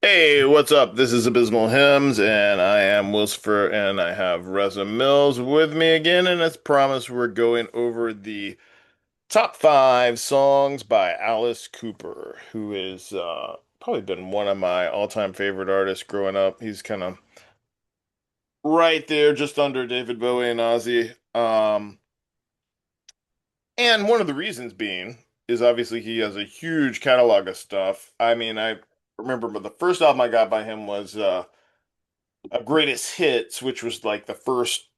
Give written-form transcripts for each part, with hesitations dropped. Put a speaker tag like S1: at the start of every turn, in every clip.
S1: Hey, what's up? This is Abysmal Hymns, and I am Wilsfer, and I have Reza Mills with me again. And as promised, we're going over the top five songs by Alice Cooper, who is probably been one of my all-time favorite artists growing up. He's kind of right there, just under David Bowie and Ozzy. And one of the reasons being is obviously he has a huge catalog of stuff. I mean, I remember the first album I got by him was greatest hits, which was like the first,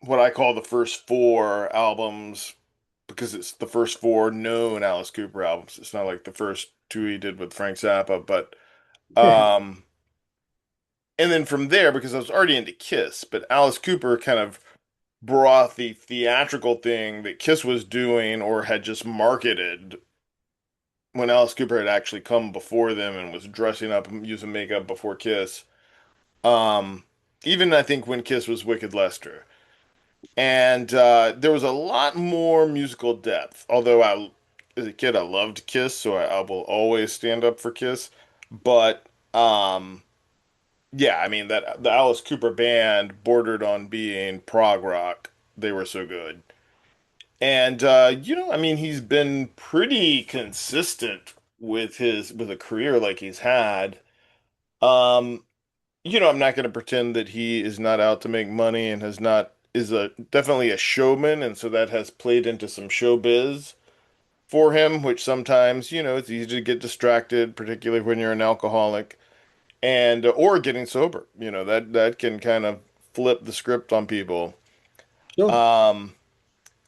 S1: what I call the first four albums, because it's the first four known Alice Cooper albums. It's not like the first two he did with Frank Zappa, but
S2: Yeah,
S1: um, and then from there, because I was already into Kiss, but Alice Cooper kind of brought the theatrical thing that Kiss was doing or had just marketed when Alice Cooper had actually come before them and was dressing up and using makeup before Kiss. Um, Even I think when Kiss was Wicked Lester. And there was a lot more musical depth. Although as a kid, I loved Kiss, so I will always stand up for Kiss. But um, yeah, I mean that the Alice Cooper band bordered on being prog rock. They were so good. And I mean, he's been pretty consistent with a career like he's had. Um, I'm not going to pretend that he is not out to make money and has not is a definitely a showman, and so that has played into some showbiz for him, which sometimes, it's easy to get distracted, particularly when you're an alcoholic and or getting sober. That can kind of flip the script on people.
S2: sure.
S1: Um,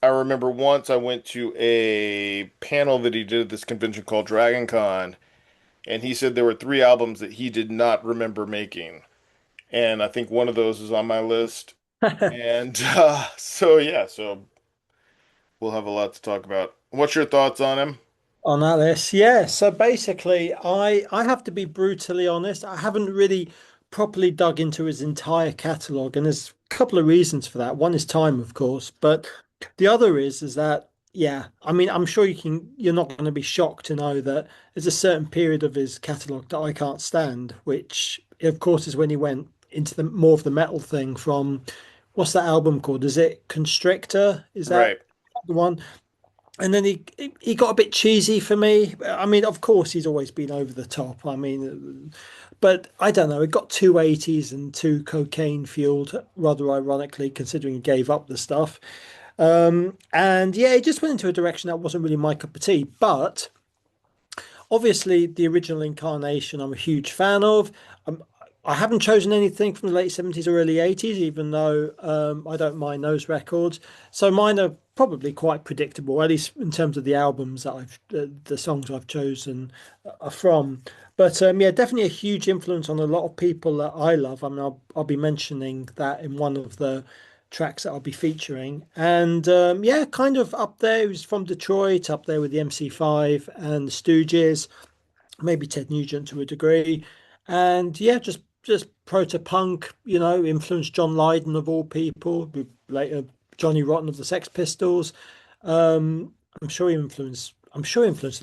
S1: I remember once I went to a panel that he did at this convention called Dragon Con, and he said there were three albums that he did not remember making. And I think one of those is on my list. And so yeah, so we'll have a lot to talk about. What's your thoughts on him?
S2: On Alice, yeah. So basically, I have to be brutally honest. I haven't really properly dug into his entire catalogue, and there's a couple of reasons for that. One is time, of course, but the other is that yeah. I mean, I'm sure you're not going to be shocked to know that there's a certain period of his catalogue that I can't stand, which of course is when he went into the more of the metal thing from what's that album called? Is it Constrictor? Is
S1: Right.
S2: that the one? And then he got a bit cheesy for me. I mean, of course, he's always been over the top. I mean, but I don't know. It got too 80s and too cocaine fueled, rather ironically, considering he gave up the stuff. And yeah, it just went into a direction that wasn't really my cup of tea. But obviously, the original incarnation, I'm a huge fan of. Um, I haven't chosen anything from the late 70s or early 80s, even though I don't mind those records. So mine are probably quite predictable, at least in terms of the albums that the songs I've chosen are from. But yeah, definitely a huge influence on a lot of people that I love. I mean, I'll be mentioning that in one of the tracks that I'll be featuring. And yeah, kind of up there. He's from Detroit, up there with the MC5 and the Stooges, maybe Ted Nugent to a degree. And yeah, just proto punk, influenced John Lydon of all people, later Johnny Rotten of the Sex Pistols. Um, I'm sure he influenced a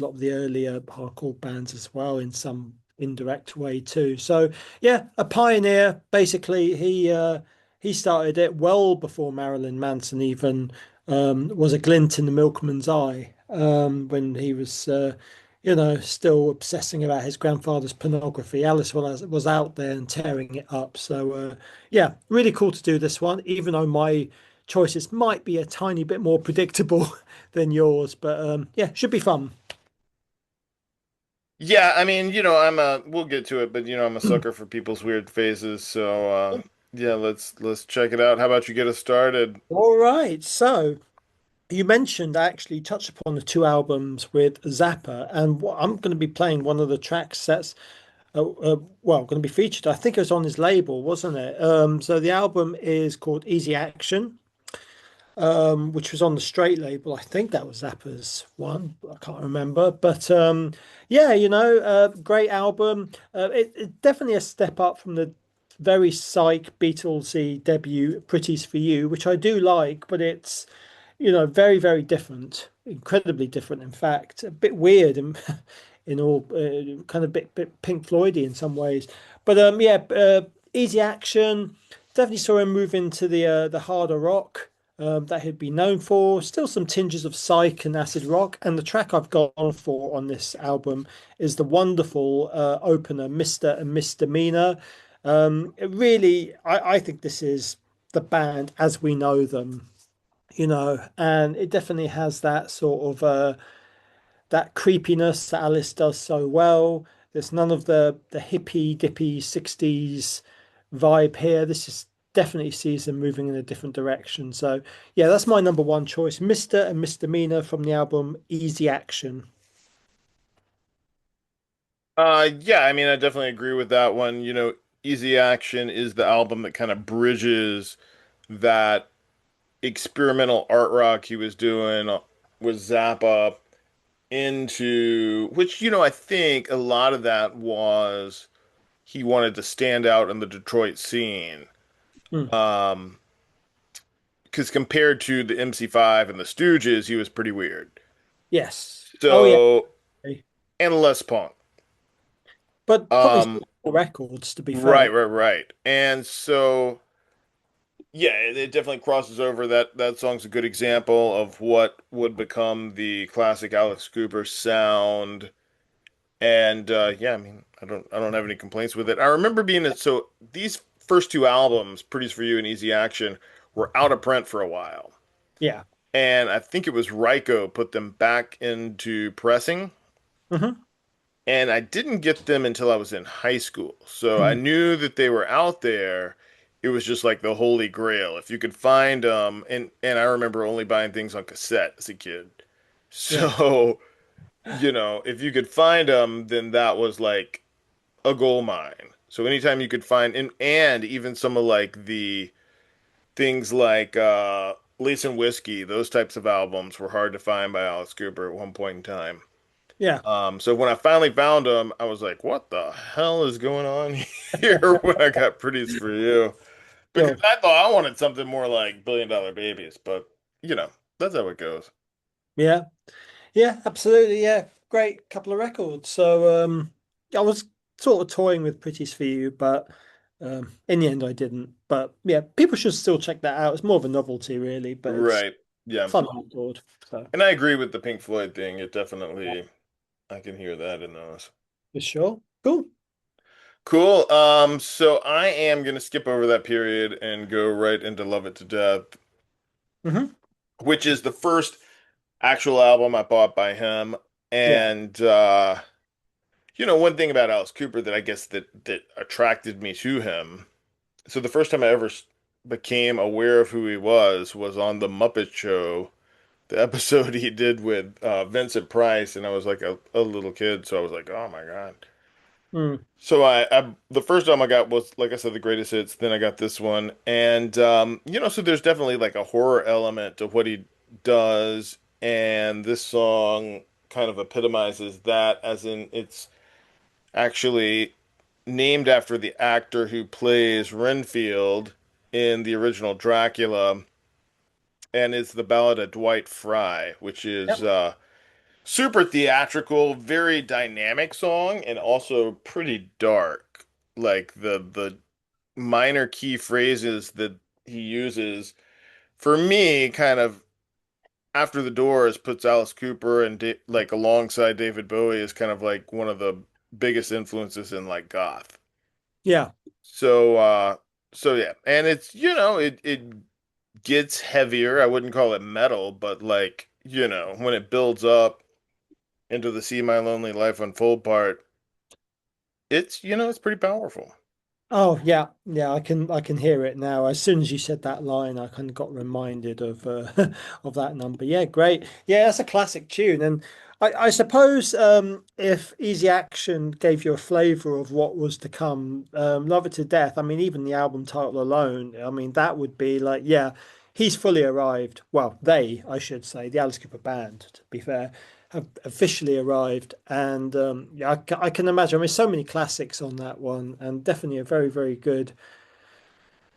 S2: lot of the earlier hardcore bands as well in some indirect way too. So yeah, a pioneer. Basically, he started it well before Marilyn Manson even was a glint in the milkman's eye when he was still obsessing about his grandfather's pornography. Alice was out there and tearing it up. So yeah, really cool to do this one, even though my choices might be a tiny bit more predictable than yours. But yeah, should be fun.
S1: Yeah, I mean, we'll get to it, but I'm a sucker for people's weird phases, so yeah, let's check it out. How about you get us started?
S2: All right. So you mentioned I actually touched upon the two albums with Zappa, and I'm going to be playing one of the tracks that's well going to be featured. I think it was on his label, wasn't it? So the album is called Easy Action, which was on the Straight label. I think that was Zappa's one. I can't remember, but yeah, great album. It's definitely a step up from the very psych Beatlesy debut, "Pretty's for You," which I do like, but it's very, very different, incredibly different. In fact, a bit weird in all kind of bit Pink Floydy in some ways. But yeah, Easy Action. Definitely saw him move into the harder rock that he'd been known for. Still some tinges of psych and acid rock. And the track I've gone for on this album is the wonderful opener, Mr. and Misdemeanor. It really, I think this is the band as we know them, and it definitely has that sort of that creepiness that Alice does so well. There's none of the hippy dippy 60s vibe here. This is definitely sees them moving in a different direction. So yeah, that's my number one choice. Mr. and Misdemeanor from the album Easy Action.
S1: Yeah, I mean, I definitely agree with that one. Easy Action is the album that kind of bridges that experimental art rock he was doing with Zappa into which, I think a lot of that was he wanted to stand out in the Detroit scene.
S2: Mm,
S1: Um, because compared to the MC5 and the Stooges, he was pretty weird.
S2: yes. Oh yeah.
S1: So, and less punk.
S2: But probably
S1: Um,
S2: still records to be fair.
S1: right, right, right. And so, yeah, it definitely crosses over. That song's a good example of what would become the classic Alex Cooper sound. And yeah, I mean, I don't have any complaints with it. I remember so these first two albums, Pretty's for You and Easy Action, were out of print for a while.
S2: Yeah.
S1: And I think it was Ryko put them back into pressing.
S2: Hmm.
S1: And I didn't get them until I was in high school. So I knew that they were out there. It was just like the holy grail. If you could find them, and I remember only buying things on cassette as a kid.
S2: Yeah.
S1: So, if you could find them, then that was like a gold mine. So anytime you could find and even some of like the things like Lace and Whiskey, those types of albums were hard to find by Alice Cooper at one point in time.
S2: Yeah.
S1: So when I finally found them, I was like, "What the hell is going on here?" When I got Pretties for You, because
S2: Sure.
S1: I thought I wanted something more like Billion Dollar Babies, but you know, that's how it goes.
S2: Yeah. Yeah, absolutely. Yeah, great couple of records. So I was sort of toying with Pretties for You, but in the end I didn't. But yeah, people should still check that out. It's more of a novelty, really, but it's
S1: Right. Yeah.
S2: fun record. So
S1: And I agree with the Pink Floyd thing. It definitely, I can hear that in those.
S2: for sure. Cool.
S1: Cool. So I am gonna skip over that period and go right into Love It to Death,
S2: Hmm.
S1: which is the first actual album I bought by him.
S2: Yeah.
S1: And one thing about Alice Cooper that I guess that attracted me to him. So the first time I ever became aware of who he was on the Muppet Show, the episode he did with Vincent Price, and I was like a little kid, so I was like, oh my God.
S2: Mm.
S1: So the first album I got was, like I said, the greatest hits. Then I got this one, and so there's definitely like a horror element to what he does, and this song kind of epitomizes that, as in it's actually named after the actor who plays Renfield in the original Dracula, and it's the Ballad of Dwight Fry, which is
S2: Yep.
S1: super theatrical, very dynamic song, and also pretty dark. Like the minor key phrases that he uses, for me, kind of after the Doors puts Alice Cooper and like alongside David Bowie is kind of like one of the biggest influences in like goth.
S2: Yeah.
S1: So so yeah, and it's it gets heavier. I wouldn't call it metal, but like, when it builds up into the See My Lonely Life Unfold part, it's pretty powerful.
S2: Oh yeah, yeah, I can hear it now. As soon as you said that line, I kind of got reminded of of that number. Yeah, great. Yeah, that's a classic tune. And I suppose if Easy Action gave you a flavor of what was to come, Love It to Death, I mean, even the album title alone, I mean, that would be like, yeah, he's fully arrived. Well, I should say, the Alice Cooper Band, to be fair, have officially arrived. And yeah, I can imagine. I mean, so many classics on that one, and definitely a very, very good,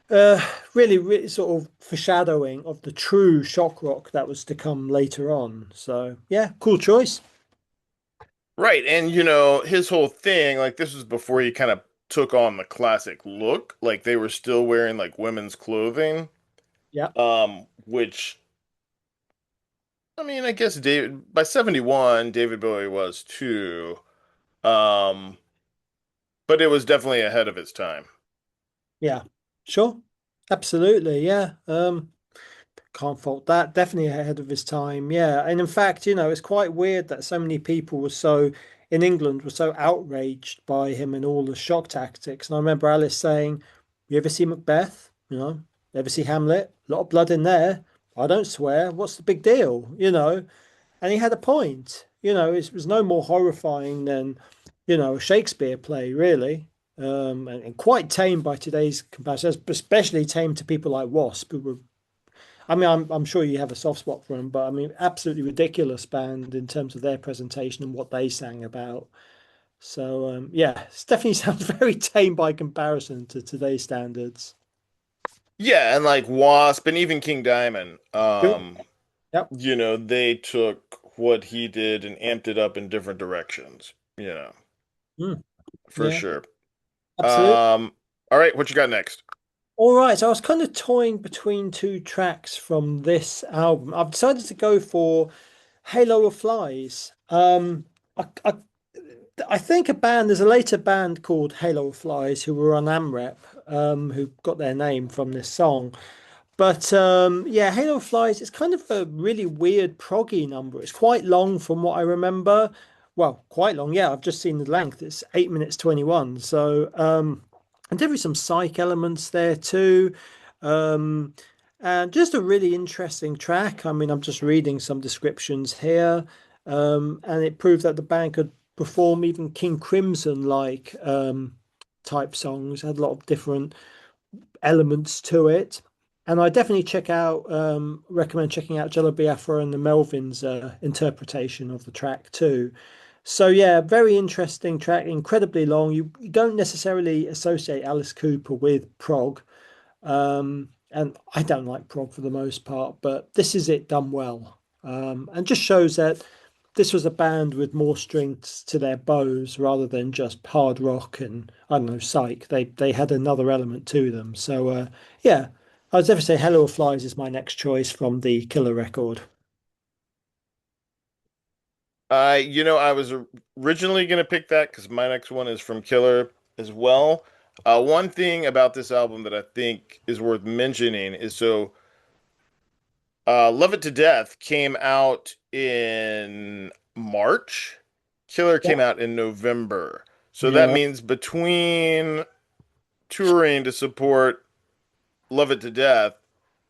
S2: uh, really sort of foreshadowing of the true shock rock that was to come later on. So yeah, cool choice.
S1: Right, and his whole thing, like this was before he kind of took on the classic look. Like they were still wearing like women's clothing.
S2: Yeah.
S1: Which I mean, I guess David by 71, David Bowie was too. Um, but it was definitely ahead of its time.
S2: Yeah. Sure. Absolutely. Yeah. Can't fault that. Definitely ahead of his time. Yeah. And in fact, it's quite weird that so many people were so in England were so outraged by him and all the shock tactics. And I remember Alice saying, "You ever see Macbeth? Ever see Hamlet? A lot of blood in there. I don't swear. What's the big deal? And he had a point. It was no more horrifying than, a Shakespeare play, really. And quite tame by today's comparisons, but especially tame to people like Wasp, who were I mean, I'm sure you have a soft spot for them, but I mean, absolutely ridiculous band in terms of their presentation and what they sang about. So yeah, it definitely sounds very tame by comparison to today's standards.
S1: Yeah, and like Wasp and even King Diamond,
S2: Yep. Yep.
S1: they took what he did and amped it up in different directions,
S2: Mm,
S1: for
S2: yeah,
S1: sure.
S2: absolutely.
S1: All right, what you got next?
S2: All right, so I was kind of toying between two tracks from this album. I've decided to go for Halo of Flies. I think there's a later band called Halo of Flies who were on AMREP, who got their name from this song. But yeah, Halo Flies, it's kind of a really weird proggy number. It's quite long from what I remember. Well, quite long. Yeah, I've just seen the length. It's 8 minutes 21. So, and there is some psych elements there too. Um, and just a really interesting track. I mean, I'm just reading some descriptions here. And it proved that the band could perform even King Crimson like type songs, had a lot of different elements to it. And I definitely recommend checking out Jello Biafra and the Melvins' interpretation of the track too. So yeah, very interesting track, incredibly long. You don't necessarily associate Alice Cooper with prog, and I don't like prog for the most part, but this is it done well, and just shows that this was a band with more strings to their bows rather than just hard rock and I don't know psych. They had another element to them. So yeah, I'd definitely say Hello Flies is my next choice from the Killer record.
S1: I was originally gonna pick that because my next one is from Killer as well. One thing about this album that I think is worth mentioning is Love It to Death came out in March. Killer
S2: Yeah,
S1: came out in November. So that
S2: yeah,
S1: means between touring to support Love It to Death,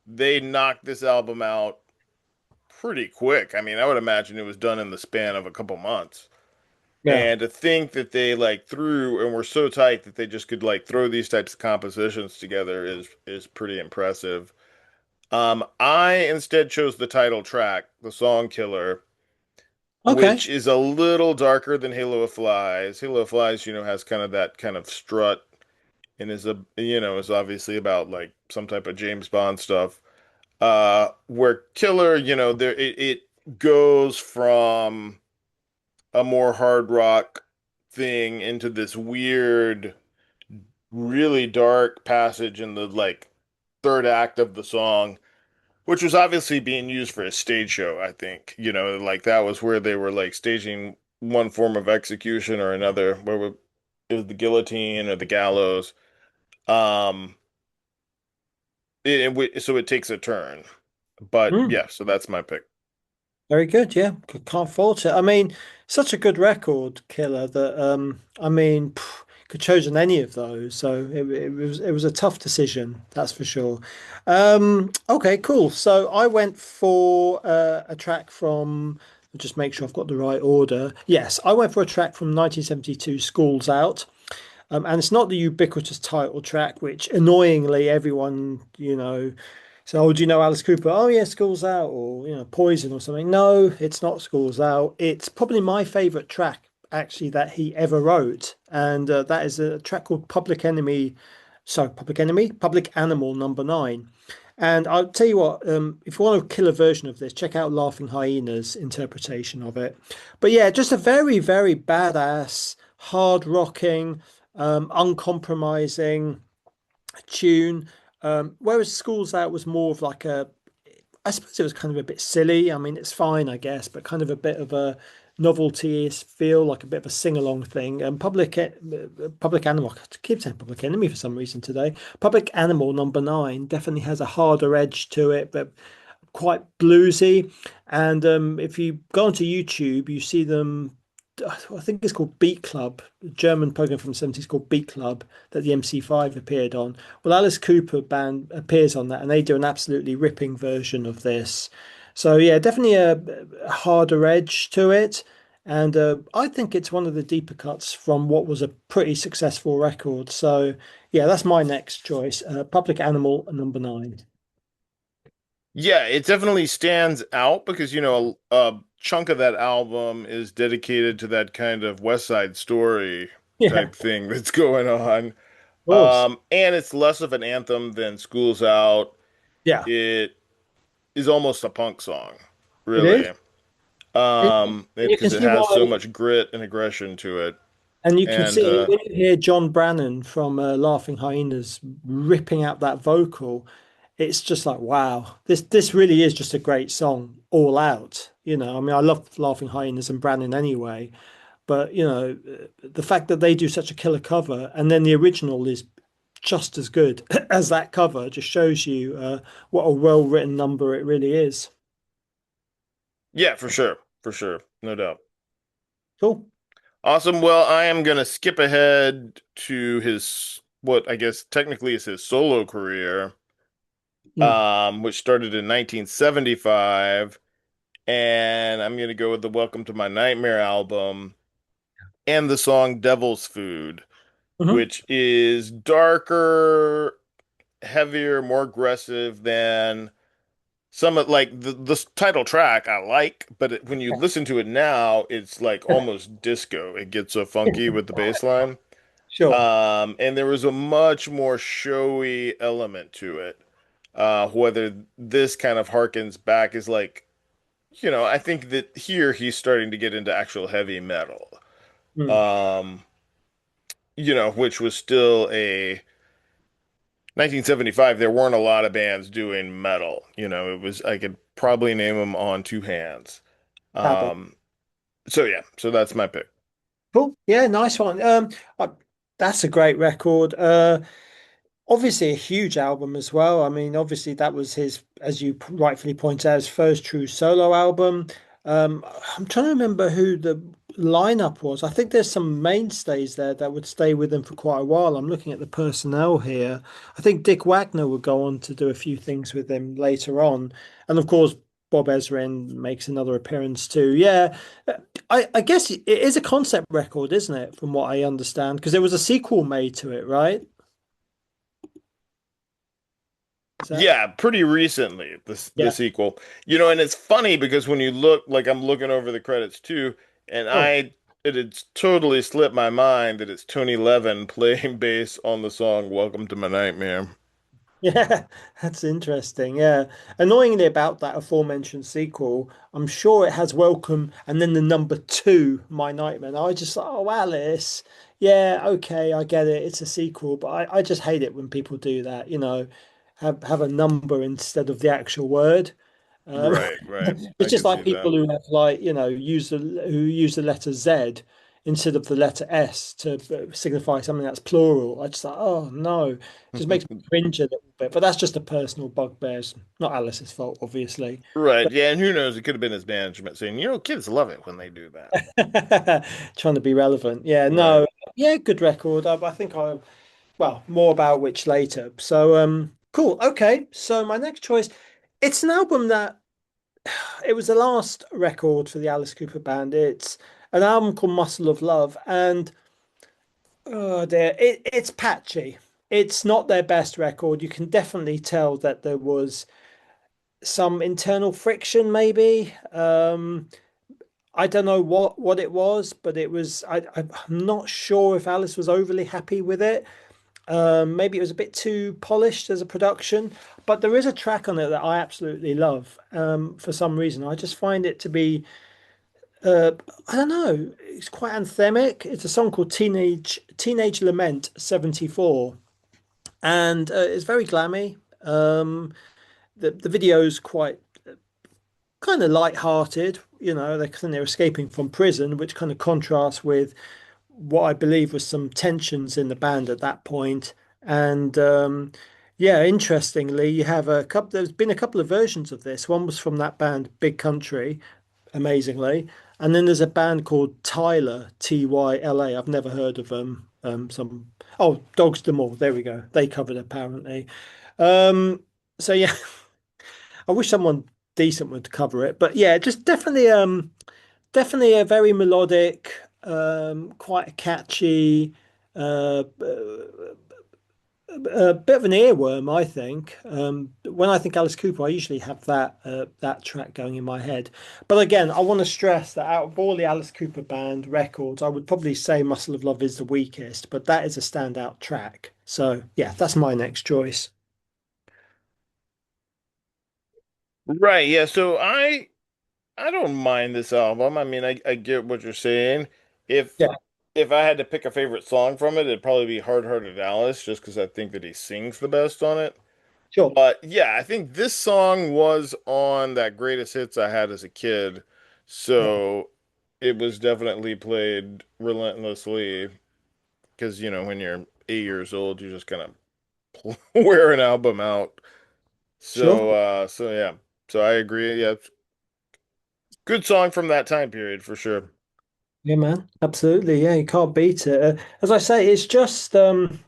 S1: they knocked this album out pretty quick. I mean, I would imagine it was done in the span of a couple months.
S2: yeah.
S1: And to think that they like threw and were so tight that they just could like throw these types of compositions together is pretty impressive. I instead chose the title track, the song Killer,
S2: Okay.
S1: which is a little darker than Halo of Flies. Halo of Flies, has kind of that kind of strut and is obviously about like some type of James Bond stuff. Where Killer, it goes from a more hard rock thing into this weird, really dark passage in the like third act of the song, which was obviously being used for a stage show, I think. Like that was where they were like staging one form of execution or another, it was the guillotine or the gallows. Um, so it takes a turn. But
S2: Mm.
S1: yeah, so that's my pick.
S2: Very good, yeah. Can't fault it. I mean, such a good record, Killer, that I mean, could chosen any of those. So it was a tough decision, that's for sure. Okay, cool. So I went for a track from just make sure I've got the right order. Yes, I went for a track from 1972, Schools Out. And it's not the ubiquitous title track, which annoyingly everyone, so, oh, do you know Alice Cooper? Oh, yeah, School's Out, or, Poison or something. No, it's not School's Out. It's probably my favorite track, actually, that he ever wrote. And that is a track called Public Enemy. Sorry, Public Enemy? Public Animal number 9. And I'll tell you what, if you want a killer version of this, check out Laughing Hyena's interpretation of it. But yeah, just a very, very badass, hard rocking, uncompromising tune. Whereas Schools Out was more of like a I suppose it was kind of a bit silly. I mean, it's fine, I guess, but kind of a bit of a novelty feel, like a bit of a sing-along thing. And Public Animal, I keep saying Public Enemy for some reason today. Public Animal number nine definitely has a harder edge to it, but quite bluesy. And if you go onto YouTube, you see them. I think it's called Beat Club, a German program from the 70s called Beat Club that the MC5 appeared on. Well, Alice Cooper band appears on that, and they do an absolutely ripping version of this. So yeah, definitely a harder edge to it. And I think it's one of the deeper cuts from what was a pretty successful record. So yeah, that's my next choice. Public Animal number nine.
S1: Yeah, it definitely stands out because, a chunk of that album is dedicated to that kind of West Side Story
S2: Yeah,
S1: type thing that's going on.
S2: of course.
S1: And it's less of an anthem than School's Out.
S2: Yeah,
S1: It is almost a punk song,
S2: it is.
S1: really.
S2: And you can
S1: Because it
S2: see
S1: has so
S2: why.
S1: much grit and aggression to it.
S2: And you can
S1: And
S2: see when you hear John Brannon from Laughing Hyenas ripping out that vocal, it's just like, wow, this really is just a great song all out. I mean, I love Laughing Hyenas and Brannon anyway, but the fact that they do such a killer cover and then the original is just as good as that cover just shows you what a well-written number it really is.
S1: yeah, for sure. For sure. No doubt.
S2: Cool.
S1: Awesome. Well, I am going to skip ahead to what I guess technically is his solo career,
S2: Mm.
S1: which started in 1975. And I'm going to go with the Welcome to My Nightmare album and the song Devil's Food,
S2: Hmm.
S1: which is darker, heavier, more aggressive than some of like the title track I like, but when you listen to it now, it's like almost disco. It gets so funky with the bass line.
S2: Sure.
S1: And there was a much more showy element to it. Whether this kind of harkens back is like, I think that here he's starting to get into actual heavy metal.
S2: Mm.
S1: Um, which was still a 1975, there weren't a lot of bands doing metal. I could probably name them on two hands.
S2: Fabulous.
S1: Um, so yeah, so that's my pick.
S2: Cool. Yeah, nice one. Uh, that's a great record. Obviously a huge album as well. I mean, obviously that was his, as you rightfully point out, his first true solo album. I'm trying to remember who the lineup was. I think there's some mainstays there that would stay with him for quite a while. I'm looking at the personnel here. I think Dick Wagner would go on to do a few things with him later on, and of course Bob Ezrin makes another appearance too. Yeah, I guess it is a concept record, isn't it? From what I understand, because there was a sequel made to it, right? Is that?
S1: Yeah, pretty recently, the
S2: Yeah.
S1: sequel. And it's funny because when you look, like I'm looking over the credits too, and
S2: Oh,
S1: it had totally slipped my mind that it's Tony Levin playing bass on the song Welcome to My Nightmare.
S2: yeah, that's interesting. Yeah. Annoyingly about that aforementioned sequel, I'm sure it has Welcome and then the number two, My Nightmare. And I just, oh, Alice. Yeah, okay, I get it. It's a sequel, but I just hate it when people do that, have a number instead of the actual word. Um,
S1: Right, right.
S2: it's
S1: I
S2: just
S1: could
S2: like
S1: see
S2: people
S1: that.
S2: who have like, who use the letter Z instead of the letter S to signify something that's plural. I just like, oh no, just makes me cringe a little bit. But that's just a personal bugbear. It's not Alice's fault, obviously.
S1: Right, yeah, and who knows? It could have been his management saying, kids love it when they do that.
S2: Trying to be relevant. Yeah,
S1: Right.
S2: no, yeah, good record. I think well, more about which later. So, cool. Okay, so my next choice, it's an album that it was the last record for the Alice Cooper band. It's an album called Muscle of Love, and oh dear, it's patchy. It's not their best record. You can definitely tell that there was some internal friction, maybe. I don't know what it was, but it was. I'm not sure if Alice was overly happy with it. Maybe it was a bit too polished as a production, but there is a track on it that I absolutely love. For some reason, I just find it to be, uh, I don't know, it's quite anthemic. It's a song called Teenage Lament 74, and it's very glammy. The video's quite kind of light-hearted. They're escaping from prison, which kind of contrasts with what I believe was some tensions in the band at that point. And yeah, interestingly, you have a couple. There's been a couple of versions of this. One was from that band, Big Country, amazingly, and then there's a band called Tyler, Tyla. I've never heard of them. Dogs D'Amour. There we go. They covered it, apparently. Um, so yeah, I wish someone decent would cover it. But yeah, just definitely a very melodic, quite a catchy, a bit of an earworm, I think. When I think Alice Cooper, I usually have that track going in my head. But again, I want to stress that out of all the Alice Cooper band records, I would probably say Muscle of Love is the weakest, but that is a standout track. So yeah, that's my next choice.
S1: Right, yeah. So I don't mind this album. I mean, I get what you're saying. If
S2: Yeah,
S1: if I had to pick a favorite song from it, it'd probably be Hard Hearted Alice, just because I think that he sings the best on it.
S2: sure.
S1: But yeah, I think this song was on that greatest hits I had as a kid.
S2: Yeah,
S1: So it was definitely played relentlessly because, when you're 8 years old, you just kind of wear an album out.
S2: sure.
S1: So yeah. So I agree. Yeah, it's a good song from that time period for sure.
S2: Yeah, man. Absolutely. Yeah, you can't beat it. As I say, it's just again,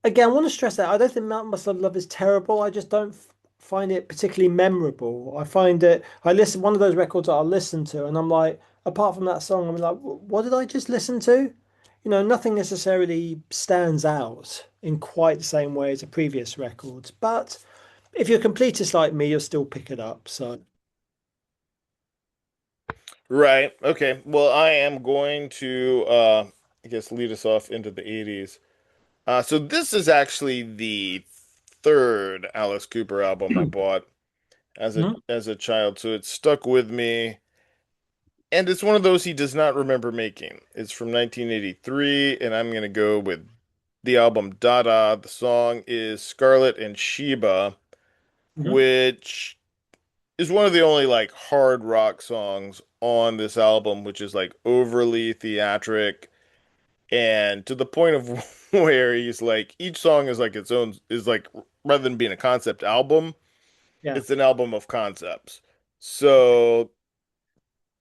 S2: I want to stress that I don't think Mountain Must Love Love is terrible. I just don't find it particularly memorable. I find it, I listen, one of those records that I'll listen to, and I'm like, apart from that song, I'm like, what did I just listen to? Nothing necessarily stands out in quite the same way as the previous records. But if you're a completist like me, you'll still pick it up. So,
S1: Right. Okay. Well, I am going to I guess lead us off into the 80s. So this is actually the third Alice Cooper album I bought
S2: Mhm.
S1: as a child, so it stuck with me. And it's one of those he does not remember making. It's from 1983, and I'm gonna go with the album Dada. The song is Scarlet and Sheba,
S2: Mhm.
S1: which is one of the only like hard rock songs on this album, which is like overly theatric and to the point of where he's like each song is like its own is like rather than being a concept album,
S2: Yeah.
S1: it's an album of concepts. So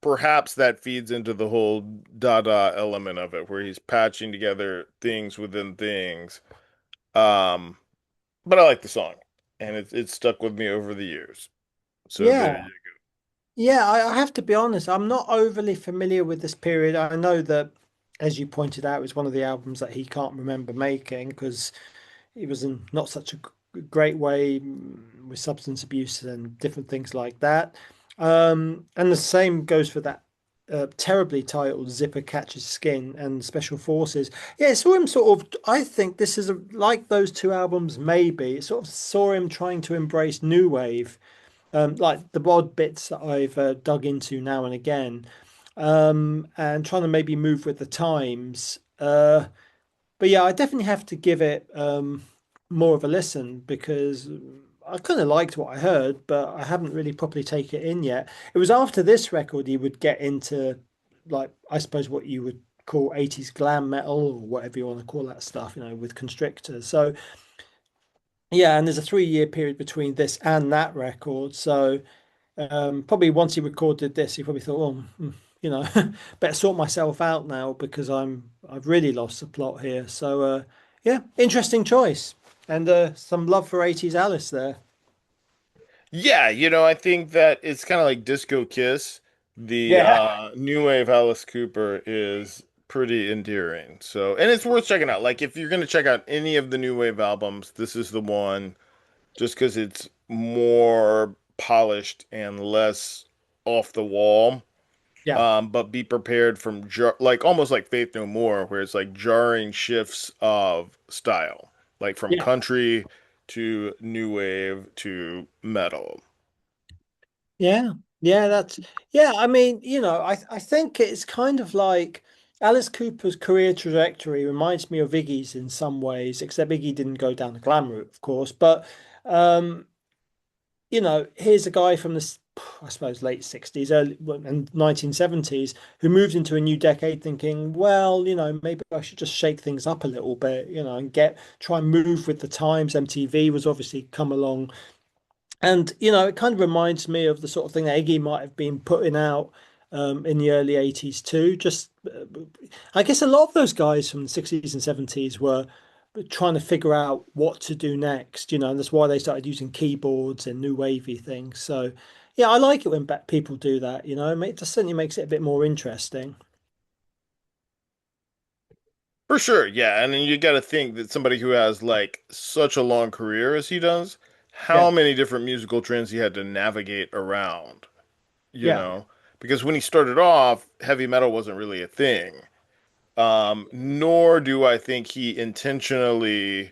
S1: perhaps that feeds into the whole Dada element of it, where he's patching together things within things. Um, but I like the song, and it's stuck with me over the years. So there
S2: Yeah.
S1: you
S2: Yeah, I have to be honest, I'm not overly familiar with this period. I know that, as you pointed out, it's one of the albums that he can't remember making because he was in not such a great way with substance abuse and different things like that. And the same goes for that terribly titled Zipper Catches Skin and Special Forces. Yeah, saw him sort of, I think this is like those two albums, maybe. Sort of saw him trying to embrace new wave, like the odd bits that I've dug into now and again, and trying to maybe move with the times. But yeah, I definitely have to give it more of a listen because I kind of liked what I heard, but I haven't really properly taken it in yet. It was after this record he would get into, like, I suppose what you would call 80s glam metal or whatever you want to call that stuff, with Constrictor. So yeah, and there's a 3-year period between this and that record. So probably once he recorded this, he probably thought, oh, you know, better sort myself out now because I've really lost the plot here. So yeah, interesting choice, and some love for 80s Alice there.
S1: Yeah, I think that it's kind of like Disco Kiss. The
S2: Yeah.
S1: new wave Alice Cooper is pretty endearing. So, and it's worth checking out. Like if you're going to check out any of the new wave albums, this is the one just because it's more polished and less off the wall.
S2: Yeah.
S1: but be prepared from like almost like Faith No More, where it's like jarring shifts of style, like from
S2: Yeah.
S1: country to new wave to metal.
S2: Yeah. Yeah, yeah, I mean, I think it's kind of like Alice Cooper's career trajectory reminds me of Iggy's in some ways, except Iggy didn't go down the glam route, of course. But um, here's a guy from I suppose, late 60s, early and 1970s who moved into a new decade thinking, well, maybe I should just shake things up a little bit, and try and move with the times. MTV was obviously come along. And, it kind of reminds me of the sort of thing that Iggy might have been putting out in the early 80s too. I guess a lot of those guys from the 60s and 70s were trying to figure out what to do next, and that's why they started using keyboards and new wavy things. So, yeah, I like it when people do that, it just certainly makes it a bit more interesting.
S1: For sure, yeah. And then you got to think that somebody who has like such a long career as he does, how
S2: Yeah,
S1: many different musical trends he had to navigate around, you
S2: yeah.
S1: know? Because when he started off, heavy metal wasn't really a thing. Nor do I think he intentionally,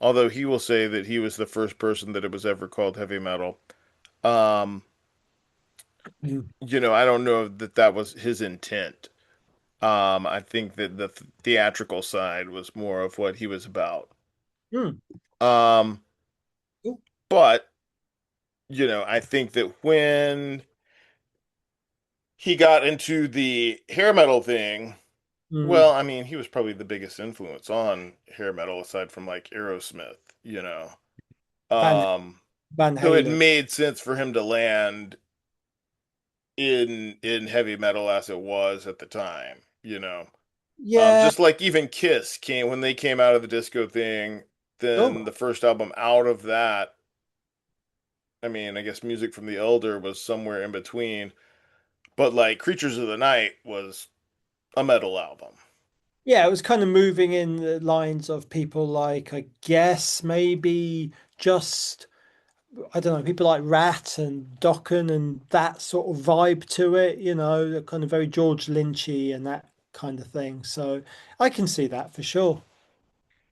S1: although he will say that he was the first person that it was ever called heavy metal. Um,
S2: Mm.
S1: I don't know that that was his intent. I think that the theatrical side was more of what he was about.
S2: Mm.
S1: Um,
S2: Cool.
S1: but, I think that when he got into the hair metal thing,
S2: Mm.
S1: well, I mean, he was probably the biggest influence on hair metal aside from like Aerosmith.
S2: Van
S1: Um,
S2: Van
S1: so it
S2: Halen.
S1: made sense for him to land in heavy metal as it was at the time.
S2: Yeah.
S1: Just like even Kiss came when they came out of the disco thing, then
S2: Oh,
S1: the first album out of that, I mean, I guess Music from the Elder was somewhere in between, but like Creatures of the Night was a metal album.
S2: yeah, it was kind of moving in the lines of people like, I guess, maybe just, I don't know, people like Rat and Dokken and that sort of vibe to it, kind of very George Lynchy and that kind of thing. So I can see that for sure.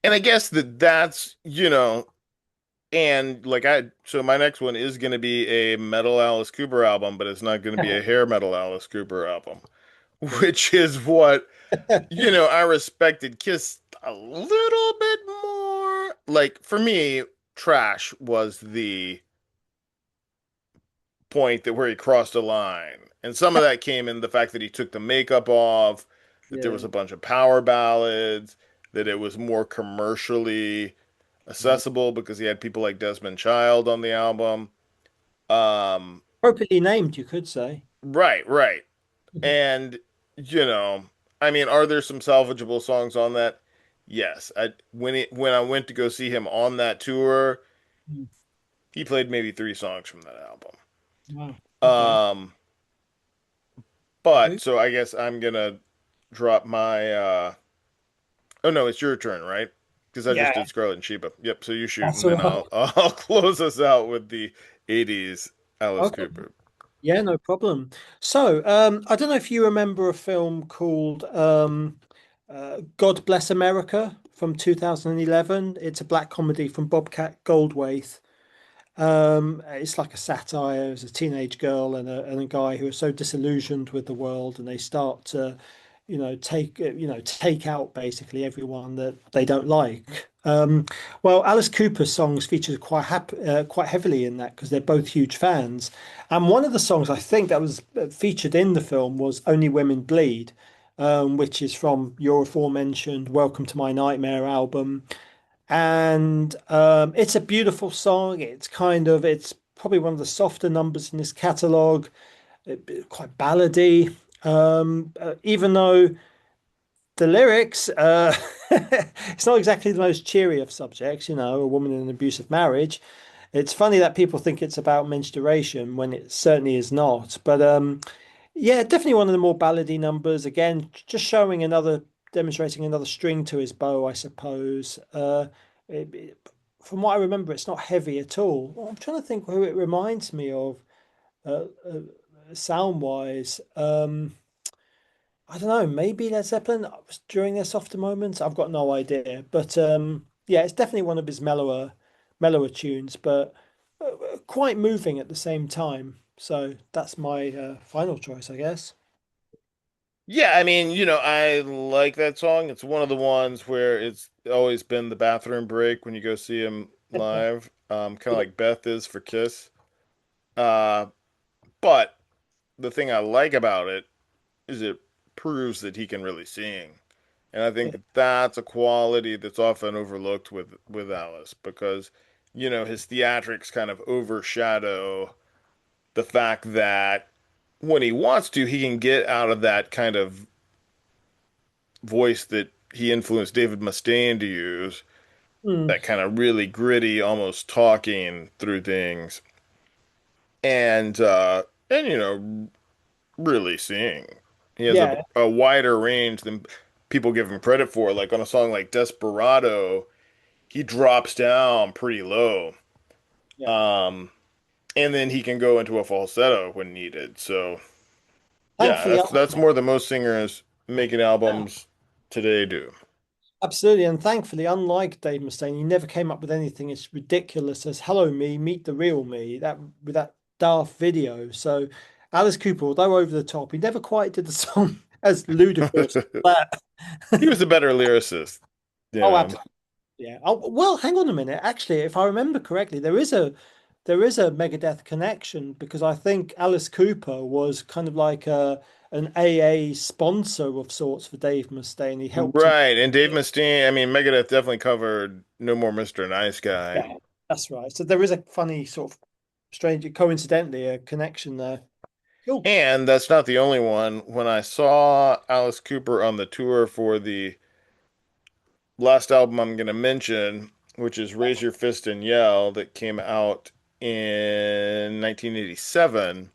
S1: And I guess that's, and like so my next one is going to be a metal Alice Cooper album, but it's not going to be a hair metal Alice Cooper album,
S2: Cool.
S1: which is what, I respected Kiss a little bit more. Like for me, Trash was the point that where he crossed a line. And some of that came in the fact that he took the makeup off, that there was
S2: Yeah.
S1: a bunch of power ballads, that it was more commercially
S2: Mhm.
S1: accessible because he had people like Desmond Child on the album. Um,
S2: Appropriately named, you could say.
S1: right, right. And, you know, I mean, are there some salvageable songs on that? Yes. When I went to go see him on that tour,
S2: Mm.
S1: he played maybe three songs from that album.
S2: Wow. Okay.
S1: Um, but so I guess I'm gonna drop my oh no, it's your turn, right? Because I just
S2: Yeah,
S1: did Scarlet and Sheba. Yep, so you shoot
S2: that's
S1: and
S2: all
S1: then
S2: right.
S1: I'll close us out with the 80s Alice
S2: Okay.
S1: Cooper.
S2: Yeah, no problem. So, I don't know if you remember a film called God Bless America from 2011. It's a black comedy from Bobcat Goldthwait. It's like a satire. It's a teenage girl and a guy who are so disillusioned with the world, and they start to, take out basically everyone that they don't like. Well, Alice Cooper's songs featured quite heavily in that because they're both huge fans. And one of the songs I think that was featured in the film was "Only Women Bleed," which is from your aforementioned "Welcome to My Nightmare" album. And it's a beautiful song. It's probably one of the softer numbers in this catalog, quite ballady. Even though the lyrics, it's not exactly the most cheery of subjects, a woman in an abusive marriage. It's funny that people think it's about menstruation when it certainly is not. But yeah, definitely one of the more ballady numbers. Again, just demonstrating another string to his bow, I suppose. From what I remember, it's not heavy at all. Well, I'm trying to think who it reminds me of. sound wise. I don't know, maybe Led Zeppelin during their softer moments. I've got no idea, but yeah, it's definitely one of his mellower tunes, but quite moving at the same time. So that's my final choice, I guess.
S1: Yeah, I mean, I like that song. It's one of the ones where it's always been the bathroom break when you go see him live. Kind of
S2: Yeah,
S1: like Beth is for Kiss. Uh, but the thing I like about it is it proves that he can really sing. And I think
S2: yeah.
S1: that that's a quality that's often overlooked with Alice because, his theatrics kind of overshadow the fact that when he wants to, he can get out of that kind of voice that he influenced David Mustaine to use,
S2: Hmm.
S1: that kind of really gritty, almost talking through things, and really sing. He has a,
S2: Yeah,
S1: a wider range than people give him credit for. Like on a song like Desperado, he drops down pretty low.
S2: yeah.
S1: Um, and then he can go into a falsetto when needed. So yeah,
S2: Thankfully,
S1: that's more than most singers making albums today do.
S2: absolutely, and thankfully, unlike Dave Mustaine, he never came up with anything as ridiculous as "Hello Me, Meet the Real Me" that with that daft video. So Alice Cooper, although over the top, he never quite did the song as ludicrous as
S1: He
S2: that.
S1: was a better lyricist.
S2: Oh,
S1: Yeah.
S2: absolutely. Yeah. Oh, well, hang on a minute. Actually, if I remember correctly, there is a Megadeth connection because I think Alice Cooper was kind of like an AA sponsor of sorts for Dave Mustaine. He helped him.
S1: Right. And Dave Mustaine, I mean, Megadeth definitely covered No More Mr. Nice Guy.
S2: Yeah, that's right. So there is a funny sort of strange, coincidentally, a connection there. Cool.
S1: And that's not the only one. When I saw Alice Cooper on the tour for the last album I'm going to mention, which is Raise Your Fist and Yell, that came out in 1987,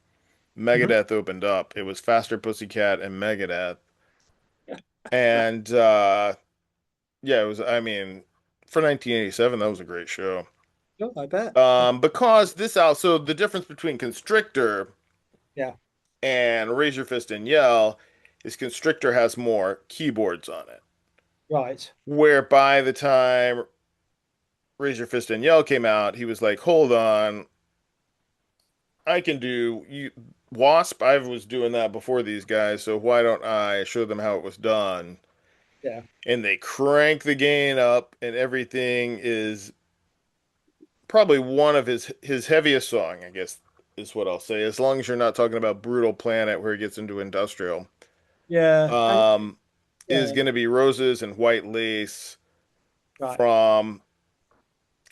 S2: Mhm.
S1: Megadeth opened up. It was Faster Pussycat and Megadeth.
S2: Yeah.
S1: And yeah, it was, I mean, for 1987, that was a great show.
S2: Sure, I bet.
S1: Because this out, so the difference between Constrictor
S2: Yeah.
S1: and Raise Your Fist and Yell is Constrictor has more keyboards on it.
S2: Right.
S1: Where by the time Raise Your Fist and Yell came out, he was like, hold on, I can do you Wasp. I was doing that before these guys, so why don't I show them how it was done?
S2: Yeah.
S1: And they crank the gain up, and everything is probably one of his heaviest song, I guess is what I'll say. As long as you're not talking about Brutal Planet where he gets into industrial,
S2: Yeah. And
S1: um, is
S2: yeah.
S1: going to be Roses and White Lace
S2: Right.
S1: from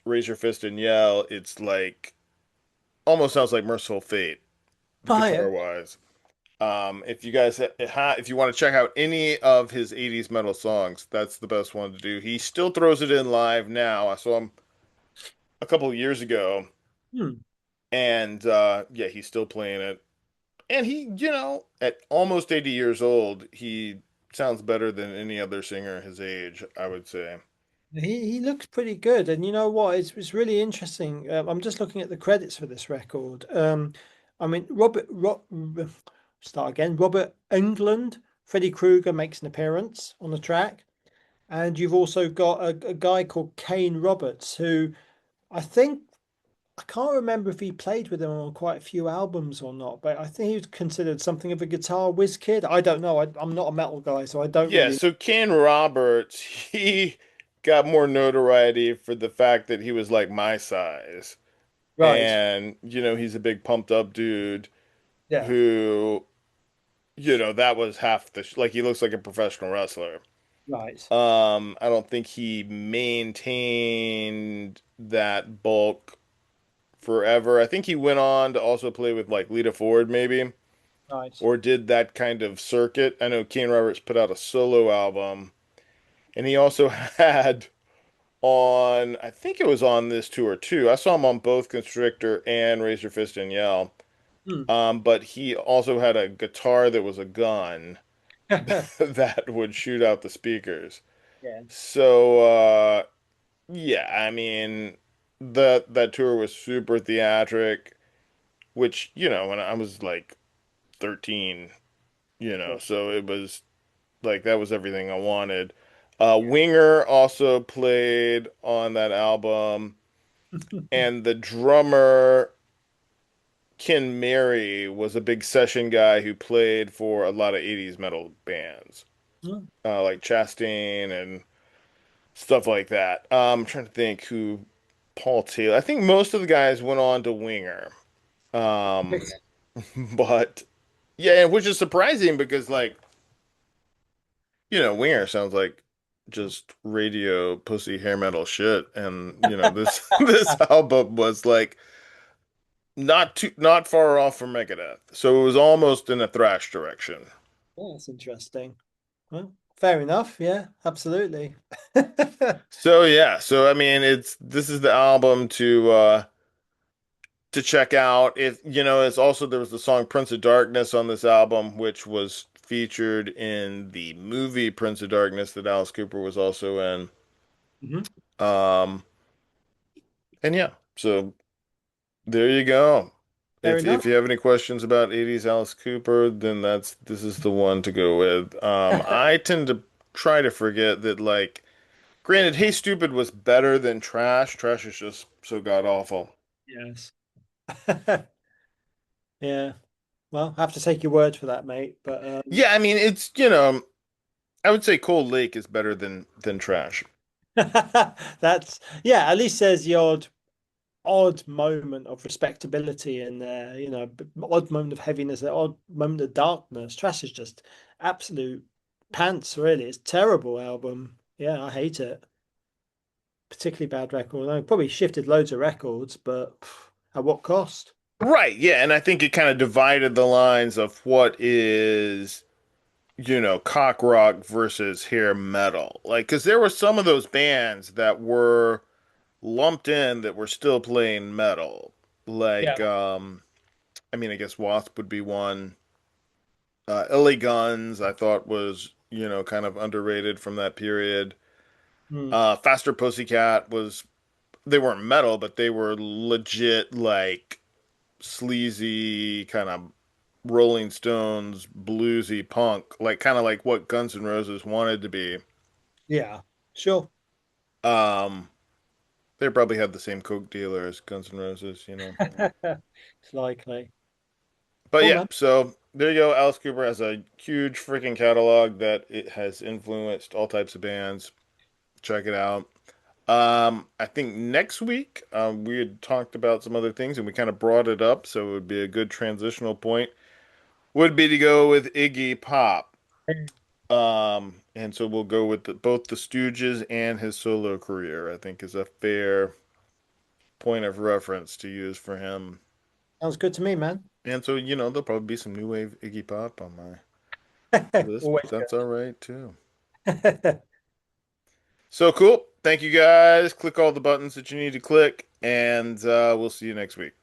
S1: Raise Your Fist and Yell. It's like almost sounds like Merciful Fate,
S2: Right.
S1: guitar wise. If you guys if you want to check out any of his 80s metal songs, that's the best one to do. He still throws it in live now. I saw him a couple of years ago,
S2: Hmm.
S1: and yeah, he's still playing it. And he, at almost 80 years old, he sounds better than any other singer his age, I would say.
S2: He looks pretty good, and you know what? It's really interesting. I'm just looking at the credits for this record. I mean, start again. Robert Englund, Freddy Krueger makes an appearance on the track, and you've also got a guy called Kane Roberts, who I think I can't remember if he played with him on quite a few albums or not, but I think he was considered something of a guitar whiz kid. I don't know. I'm not a metal guy, so I don't
S1: Yeah,
S2: really.
S1: so Ken Roberts, he got more notoriety for the fact that he was like my size.
S2: Right.
S1: And, he's a big pumped up dude
S2: Yeah.
S1: who, that was half like he looks like a professional wrestler.
S2: Right.
S1: I don't think he maintained that bulk forever. I think he went on to also play with like Lita Ford maybe,
S2: Right.
S1: or did that kind of circuit. I know Kane Roberts put out a solo album, and he also had on, I think it was on this tour too. I saw him on both Constrictor and Raise Your Fist and Yell.
S2: Hmm.
S1: But he also had a guitar that was a gun that would shoot out the speakers.
S2: Yeah.
S1: So yeah, I mean that tour was super theatric, which, when I was like 13,
S2: Sure.
S1: so it was like that was everything I wanted. Winger also played on that album, and the drummer Ken Mary was a big session guy who played for a lot of 80s metal bands,
S2: Oh,
S1: like Chastain and stuff like that. I'm trying to think who Paul Taylor. I think most of the guys went on to Winger. Um,
S2: yes.
S1: but yeah, which is surprising because like, Winger sounds like just radio pussy hair metal shit. And this this album was like not far off from Megadeth. So it was almost in a thrash direction.
S2: Oh, that's interesting. Well, fair enough. Yeah, absolutely.
S1: So yeah, so I mean this is the album to check out. It's also there was the song Prince of Darkness on this album, which was featured in the movie Prince of Darkness that Alice Cooper was also in.
S2: Mhm.
S1: Um, and yeah, so there you go.
S2: Fair
S1: If
S2: enough.
S1: you have any questions about 80s Alice Cooper, then this is the one to go with. I tend to try to forget that like granted, Hey Stupid was better than Trash. Trash is just so god awful.
S2: Yes. Yeah. Well, I have to take your word for that, mate. But
S1: Yeah, I mean I would say Cold Lake is better than Trash.
S2: that's yeah. At least there's the odd moment of respectability in there. Odd moment of heaviness, an odd moment of darkness. Trash is just absolute pants. Really, it's a terrible album. Yeah, I hate it. Particularly bad record. I probably shifted loads of records, but at what cost?
S1: Right, yeah, and I think it kind of divided the lines of what is, cock rock versus hair metal. Like, because there were some of those bands that were lumped in that were still playing metal.
S2: Yeah.
S1: Like, I mean, I guess Wasp would be one. LA Guns, I thought was, kind of underrated from that period.
S2: Hmm.
S1: Faster Pussycat was, they weren't metal, but they were legit, like, sleazy kind of Rolling Stones bluesy punk, like kind of like what Guns N' Roses wanted to be.
S2: Yeah. Sure.
S1: Um, they probably had the same Coke dealer as Guns N' Roses.
S2: It's likely.
S1: But
S2: Cool,
S1: yeah,
S2: man.
S1: so there you go. Alice Cooper has a huge freaking catalog that it has influenced all types of bands. Check it out. I think next week we had talked about some other things and we kind of brought it up, so it would be a good transitional point. Would be to go with Iggy Pop. And so we'll go with both the Stooges and his solo career, I think is a fair point of reference to use for him.
S2: Sounds good to me, man.
S1: And so, there'll probably be some new wave Iggy Pop on my list, but
S2: Always
S1: that's all right too.
S2: good.
S1: So cool. Thank you guys. Click all the buttons that you need to click, and we'll see you next week.